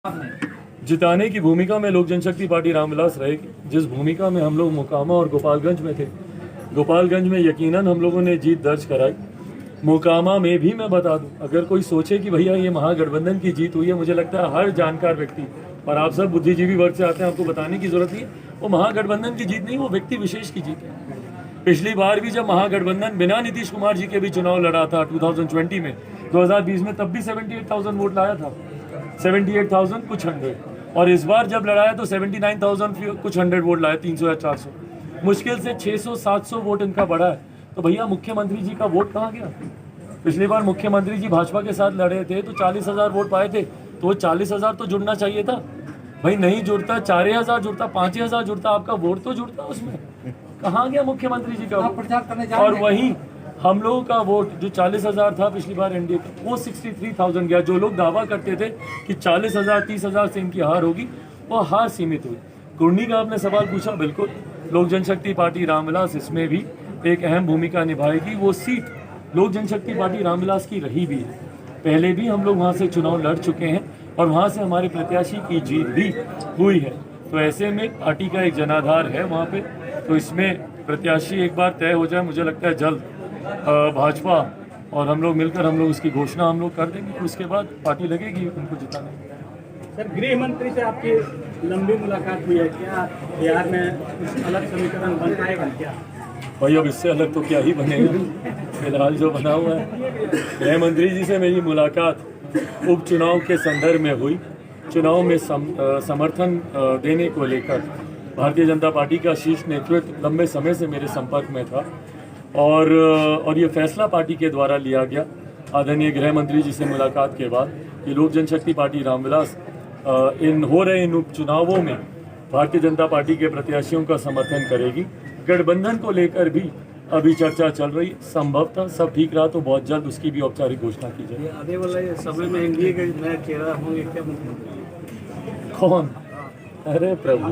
जिताने की भूमिका में लोक जनशक्ति पार्टी रामविलास रहेगी। जिस भूमिका में हम लोग मोकामा और गोपालगंज में थे, गोपालगंज में यकीनन हम लोगों ने जीत दर्ज कराई। मोकामा में भी मैं बता दूं, अगर कोई सोचे कि भैया ये महागठबंधन की जीत हुई है, मुझे लगता है हर जानकार व्यक्ति, और आप सब बुद्धिजीवी वर्ग से आते हैं, आपको बताने की जरूरत नहीं है, वो महागठबंधन की जीत नहीं, वो व्यक्ति विशेष की जीत है। पिछली बार भी जब महागठबंधन बिना नीतीश कुमार जी के भी चुनाव लड़ा था 2020 में, 2020 में, तब भी 78,000 वोट लाया था, 78,000 कुछ 100, और इस बार जब लड़ाया तो 79,000 कुछ 100 वोट लाए, 300 या 400, मुश्किल से 600-700 वोट इनका बढ़ा है। तो भैया मुख्यमंत्री जी का वोट कहाँ गया? पिछली बार मुख्यमंत्री जी भाजपा के साथ लड़े थे तो 40,000 वोट पाए थे, तो वो 40,000 तो जुड़ना चाहिए था भाई, नहीं जुड़ता, 4,000 जुड़ता, 5,000 जुड़ता, आपका वोट तो जुड़ता उसमें। कहाँ गया मुख्यमंत्री जी का वोट? और वहीं हम लोगों का वोट जो 40,000 था पिछली बार एनडीए का, वो 63,000 गया। जो लोग दावा करते थे कि 40,000 30,000 से इनकी हार होगी, वो हार सीमित हुई। कुर्नी का आपने सवाल पूछा, बिल्कुल लोक जनशक्ति पार्टी रामविलास इसमें भी एक अहम भूमिका निभाएगी। वो सीट लोक जनशक्ति पार्टी रामविलास की रही भी है, पहले भी हम लोग वहाँ से चुनाव लड़ चुके हैं और वहाँ से हमारे प्रत्याशी की जीत भी हुई है। तो ऐसे में पार्टी का एक जनाधार है वहाँ पे, तो इसमें प्रत्याशी एक बार तय हो जाए, मुझे लगता है जल्द भाजपा और हम लोग मिलकर हम लोग उसकी घोषणा हम लोग कर देंगे, उसके बाद पार्टी लगेगी उनको जिताने। सर, गृह मंत्री से आपकी लंबी मुलाकात हुई है, क्या बिहार में कुछ अलग समीकरण बन पाएगा क्या? भाई अब इससे अलग तो क्या ही बनेगा, फिलहाल जो बना हुआ है। गृह मंत्री जी से मेरी मुलाकात उपचुनाव के संदर्भ में हुई। चुनाव में समर्थन देने को लेकर भारतीय जनता पार्टी का शीर्ष नेतृत्व लंबे समय से मेरे संपर्क में था, और ये फैसला पार्टी के द्वारा लिया गया आदरणीय गृह मंत्री जी से मुलाकात के बाद कि लोक जनशक्ति पार्टी रामविलास इन उपचुनावों में भारतीय जनता पार्टी के प्रत्याशियों का समर्थन करेगी। गठबंधन को लेकर भी अभी चर्चा चल रही, संभवतः सब ठीक रहा तो बहुत जल्द उसकी भी औपचारिक घोषणा की जाए। आने वाले समय में एनडीए के नए चेहरा होंगे क्या मुख्यमंत्री? कौन? अरे प्रभु,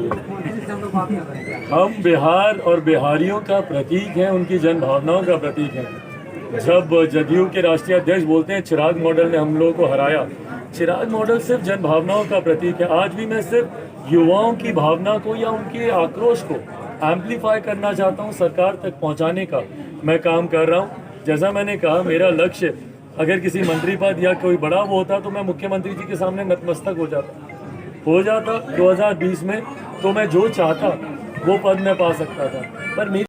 हम बिहार और बिहारियों का प्रतीक हैं, उनकी जन भावनाओं का प्रतीक हैं। जब जदयू के राष्ट्रीय अध्यक्ष बोलते हैं चिराग मॉडल ने हम लोगों को हराया, चिराग मॉडल सिर्फ जन भावनाओं का प्रतीक है। आज भी मैं सिर्फ युवाओं की भावना को या उनके आक्रोश को एम्पलीफाई करना चाहता हूं, सरकार तक पहुंचाने का मैं काम कर रहा हूं। जैसा मैंने कहा, मेरा लक्ष्य अगर किसी मंत्री पद या कोई बड़ा वो होता तो मैं मुख्यमंत्री जी के सामने नतमस्तक हो जाता 2020 में, तो मैं जो चाहता वो पद मैं पा सकता था, पर मेरी